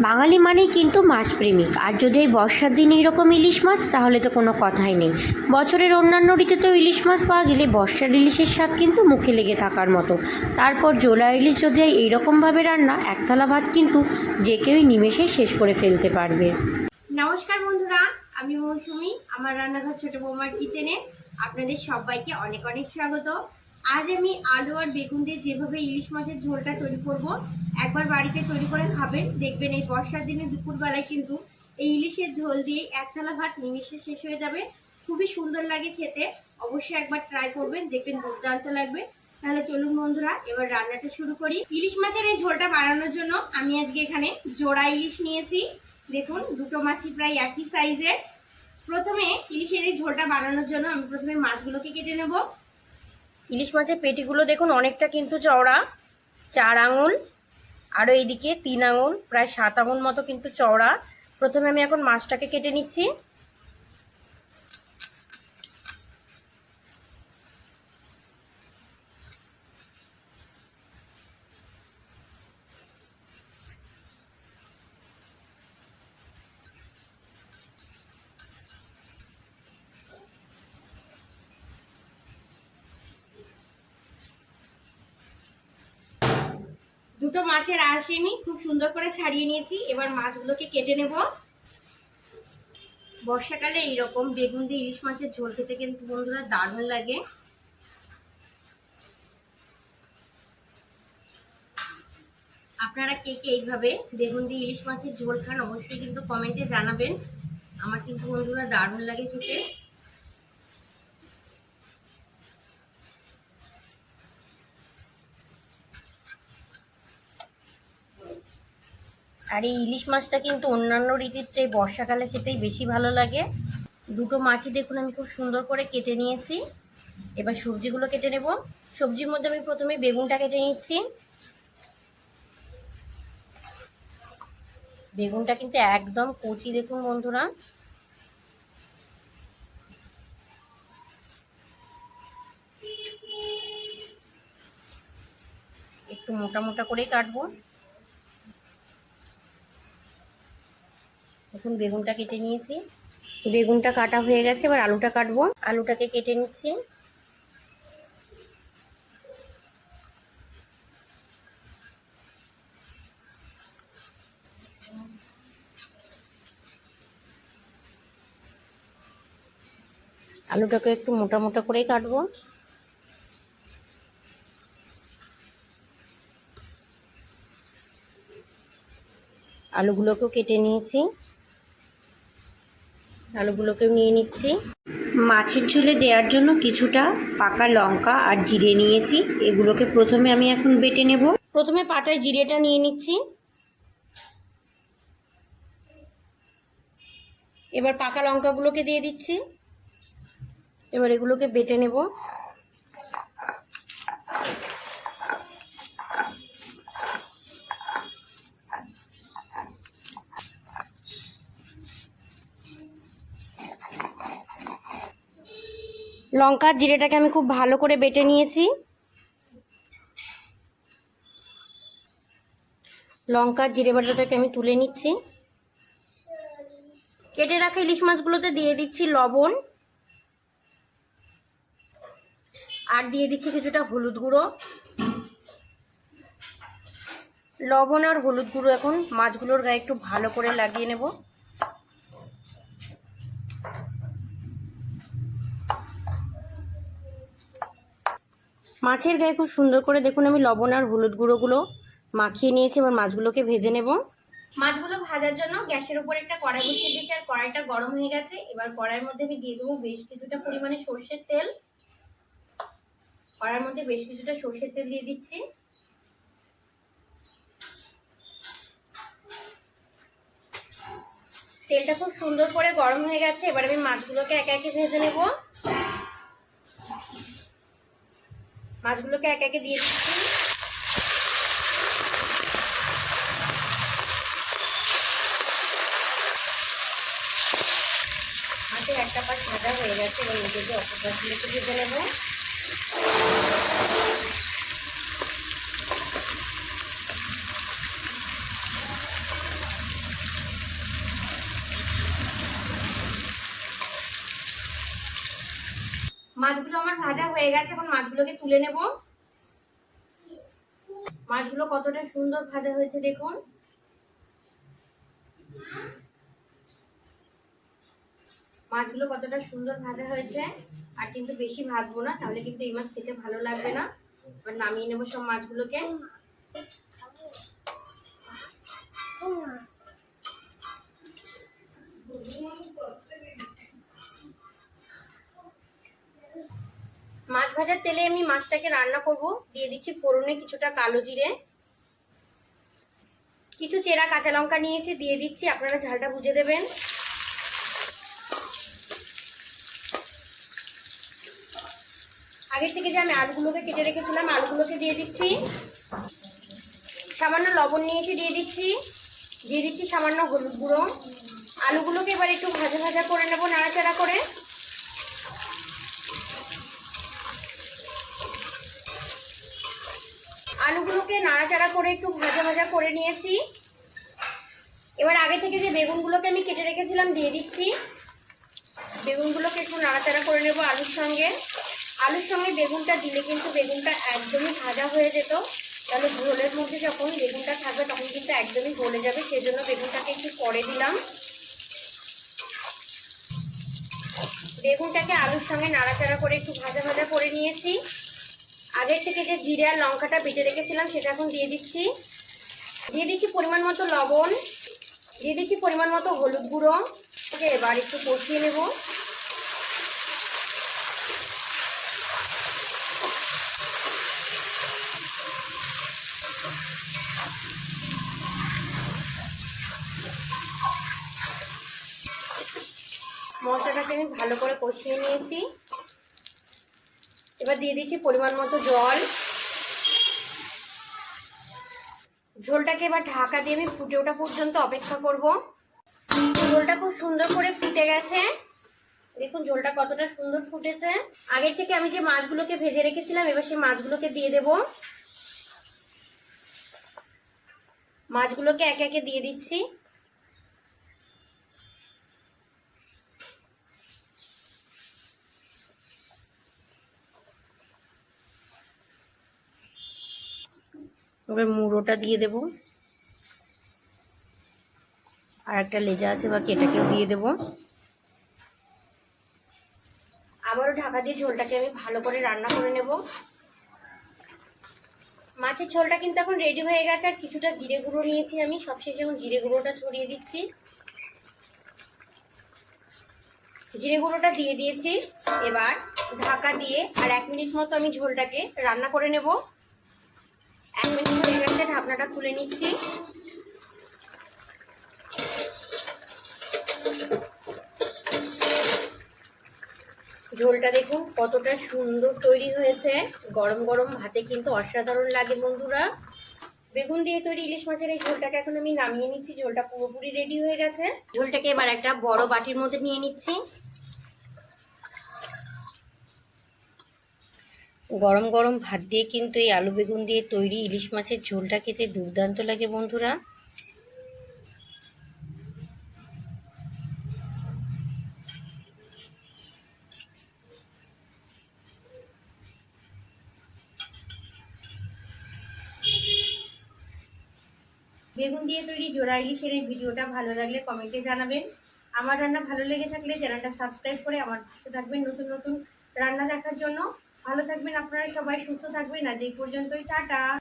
বাঙালি মানেই কিন্তু মাছ প্রেমিক, আর যদি এই বর্ষার দিন এইরকম ইলিশ মাছ তাহলে তো কোনো কথাই নেই। বছরের অন্যান্য ঋতুতেও ইলিশ মাছ পাওয়া গেলে বর্ষার ইলিশের স্বাদ কিন্তু মুখে লেগে থাকার মতো। তারপর জোলা ইলিশ যদি এইরকমভাবে রান্না, এক থালা ভাত কিন্তু যে কেউই নিমেষে শেষ করে ফেলতে পারবে। নমস্কার বন্ধুরা, আমি মৌসুমি। আমার রান্নাঘর ছোট বৌমার কিচেনে আপনাদের সবাইকে অনেক অনেক স্বাগত। আজ আমি আলু আর বেগুন দিয়ে যেভাবে ইলিশ মাছের ঝোলটা তৈরি করব, একবার বাড়িতে তৈরি করে খাবেন, দেখবেন এই বর্ষার দিনে দুপুরবেলায় কিন্তু এই ইলিশের ঝোল দিয়ে এক থালা ভাত নিমেষে শেষ হয়ে যাবে। খুবই সুন্দর লাগে খেতে, অবশ্যই একবার ট্রাই করবেন, দেখবেন দুর্দান্ত লাগবে। তাহলে চলুন বন্ধুরা, এবার রান্নাটা শুরু করি। ইলিশ মাছের এই ঝোলটা বানানোর জন্য আমি আজকে এখানে জোড়া ইলিশ নিয়েছি। দেখুন, দুটো মাছই প্রায় একই সাইজের। প্রথমে ইলিশের এই ঝোলটা বানানোর জন্য আমি প্রথমে মাছগুলোকে কেটে নেব। ইলিশ মাছের পেটিগুলো দেখুন অনেকটা কিন্তু চওড়া, 4 আঙুল, আরও এইদিকে 3 আঙুল, প্রায় 7 আঙুল মতো কিন্তু চওড়া। প্রথমে আমি এখন মাছটাকে কেটে নিচ্ছি। দুটো মাছের আঁশ আমি খুব সুন্দর করে ছাড়িয়ে নিয়েছি। এবার মাছগুলোকে কেটে নেব। বর্ষাকালে এইরকম বেগুন দিয়ে ইলিশ মাছের ঝোল খেতে কিন্তু বন্ধুরা দারুণ লাগে। আপনারা কে কে এইভাবে বেগুন দিয়ে ইলিশ মাছের ঝোল খান, অবশ্যই কিন্তু কমেন্টে জানাবেন। আমার কিন্তু বন্ধুরা দারুণ লাগে খেতে। আর এই ইলিশ মাছটা কিন্তু অন্যান্য ঋতুর চেয়ে বর্ষাকালে খেতেই বেশি ভালো লাগে। দুটো মাছই দেখুন আমি খুব সুন্দর করে কেটে নিয়েছি। এবার সবজিগুলো কেটে নেব। সবজির মধ্যে আমি প্রথমে বেগুনটা কেটে নিচ্ছি। বেগুনটা কিন্তু একদম কচি দেখুন বন্ধুরা। একটু মোটা মোটা করেই কাটবো। এখন বেগুনটা কেটে নিয়েছি। বেগুনটা কাটা হয়ে গেছে, এবার আলুটা কাটবো। আলুটাকে কেটে নিচ্ছি। আলুটাকে একটু মোটা মোটা করেই কাটবো। আলুগুলোকেও কেটে নিয়েছি। আলুগুলোকেও নিয়ে নিচ্ছি। মাছের ঝোলে দেওয়ার জন্য কিছুটা পাকা লঙ্কা আর জিরে নিয়েছি। এগুলোকে প্রথমে আমি এখন বেটে নেব। প্রথমে পাটায় জিরেটা নিয়ে নিচ্ছি। এবার পাকা লঙ্কাগুলোকে দিয়ে দিচ্ছি। এবার এগুলোকে বেটে নেব। লঙ্কার জিরেটাকে আমি খুব ভালো করে বেটে নিয়েছি। লঙ্কার জিরে বাটাটাকে আমি তুলে নিচ্ছি। কেটে রাখা ইলিশ মাছগুলোতে দিয়ে দিচ্ছি লবণ, আর দিয়ে দিচ্ছি কিছুটা হলুদ গুঁড়ো। লবণ আর হলুদ গুঁড়ো এখন মাছগুলোর গায়ে একটু ভালো করে লাগিয়ে নেব। মাছের গায়ে খুব সুন্দর করে দেখুন আমি লবণ আর হলুদ গুঁড়োগুলো মাখিয়ে নিয়েছি। এবার মাছগুলোকে ভেজে নেব। মাছগুলো ভাজার জন্য গ্যাসের উপর একটা কড়াই বসিয়ে দিয়েছি, আর কড়াইটা গরম হয়ে গেছে। এবার কড়াইয়ের মধ্যে আমি দিয়ে দেবো বেশ কিছুটা পরিমাণে সর্ষের তেল। কড়াইয়ের মধ্যে বেশ কিছুটা সর্ষের তেল দিয়ে দিচ্ছি। তেলটা খুব সুন্দর করে গরম হয়ে গেছে। এবার আমি মাছগুলোকে একে একে ভেজে নেব। মাছগুলোকে একে একে দিয়ে দিচ্ছি। মাছের একটা পাশ ভাজা হয়ে গেছে, এবার নিজেকে অপর পাশগুলোকে ভেজে নেব। মাছগুলো আমার ভাজা হয়ে গেছে, এখন মাছগুলোকে তুলে নেব। মাছগুলো কতটা সুন্দর ভাজা হয়েছে দেখুন। মাছগুলো কতটা সুন্দর ভাজা হয়েছে। আর কিন্তু বেশি ভাজবো না, তাহলে কিন্তু এই মাছ খেতে ভালো লাগবে না। এবার নামিয়ে নেবো সব মাছগুলোকে। মাছ ভাজার তেলে আমি মাছটাকে রান্না করব। দিয়ে দিচ্ছি ফোড়নে কিছুটা কালো জিরে, কিছু চেরা কাঁচা লঙ্কা নিয়েছি, দিয়ে দিচ্ছি। আপনারা ঝালটা বুঝে দেবেন। আগের থেকে যে আমি আলুগুলোকে কেটে রেখেছিলাম, আলুগুলোকে দিয়ে দিচ্ছি। সামান্য লবণ নিয়েছি, দিয়ে দিচ্ছি। দিয়ে দিচ্ছি সামান্য হলুদ গুঁড়ো। আলুগুলোকে এবার একটু ভাজা ভাজা করে নেব, নাড়াচাড়া করে। আলুগুলোকে নাড়াচাড়া করে একটু ভাজা ভাজা করে নিয়েছি। এবার আগে থেকে যে বেগুনগুলোকে আমি কেটে রেখেছিলাম দিয়ে দিচ্ছি। বেগুনগুলোকে একটু নাড়াচাড়া করে নেব আলুর সঙ্গে। আলুর সঙ্গে বেগুনটা দিলে কিন্তু বেগুনটা একদমই ভাজা হয়ে যেত, তাহলে ঝোলের মধ্যে যখন বেগুনটা থাকবে তখন কিন্তু একদমই গলে যাবে। সেজন্য বেগুনটাকে একটু পরে দিলাম। বেগুনটাকে আলুর সঙ্গে নাড়াচাড়া করে একটু ভাজা ভাজা করে নিয়েছি। আগের থেকে যে জিরে আর লঙ্কাটা বেটে রেখেছিলাম সেটা এখন দিয়ে দিচ্ছি। দিয়ে দিচ্ছি পরিমাণ মতো লবণ, দিয়ে দিচ্ছি পরিমাণ মতো হলুদ গুঁড়ো। ওকে, এবার একটু কষিয়ে নেব। মশলাটাকে আমি ভালো করে কষিয়ে নিয়েছি। এবার দিয়ে দিচ্ছি পরিমাণ মতো জল। ঝোলটাকে এবার ঢাকা দিয়ে আমি ফুটে ওঠা পর্যন্ত অপেক্ষা করব। ঝোলটা খুব সুন্দর করে ফুটে গেছে। দেখুন ঝোলটা কতটা সুন্দর ফুটেছে। আগের থেকে আমি যে মাছগুলোকে ভেজে রেখেছিলাম, এবার সেই মাছগুলোকে দিয়ে দেব। মাছগুলোকে একে একে দিয়ে দিচ্ছি। এবার মুড়োটা দিয়ে দেব। আর একটা লেজা আছে বাকি, এটাকেও দিয়ে দেব। আবারও ঢাকা দিয়ে ঝোলটাকে আমি ভালো করে রান্না করে নেব। মাছের ঝোলটা কিন্তু এখন রেডি হয়ে গেছে। আর কিছুটা জিরে গুঁড়ো নিয়েছি আমি, সবশেষে এখন জিরে গুঁড়োটা ছড়িয়ে দিচ্ছি। জিরে গুঁড়োটা দিয়ে দিয়েছি। এবার ঢাকা দিয়ে আর 1 মিনিট মতো আমি ঝোলটাকে রান্না করে নেব। 1 মিনিট হয়ে গেছে, ঢাকনাটা খুলে নিচ্ছি। ঝোলটা দেখুন কতটা সুন্দর তৈরি হয়েছে। গরম গরম ভাতে কিন্তু অসাধারণ লাগে বন্ধুরা। বেগুন দিয়ে তৈরি ইলিশ মাছের এই ঝোলটাকে এখন আমি নামিয়ে নিচ্ছি। ঝোলটা পুরোপুরি রেডি হয়ে গেছে। ঝোলটাকে এবার একটা বড় বাটির মধ্যে নিয়ে নিচ্ছি। গরম গরম ভাত দিয়ে কিন্তু এই আলু বেগুন দিয়ে তৈরি ইলিশ মাছের ঝোলটা খেতে দুর্দান্ত লাগে বন্ধুরা। বেগুন দিয়ে তৈরি জোড়া ইলিশের এই ভিডিওটা ভালো লাগলে কমেন্টে জানাবেন। আমার রান্না ভালো লেগে থাকলে চ্যানেলটা সাবস্ক্রাইব করে আমার পাশে থাকবেন নতুন নতুন রান্না দেখার জন্য। ভালো থাকবেন আপনারা সবাই, সুস্থ থাকবেন। আজ এই পর্যন্তই, টাটা।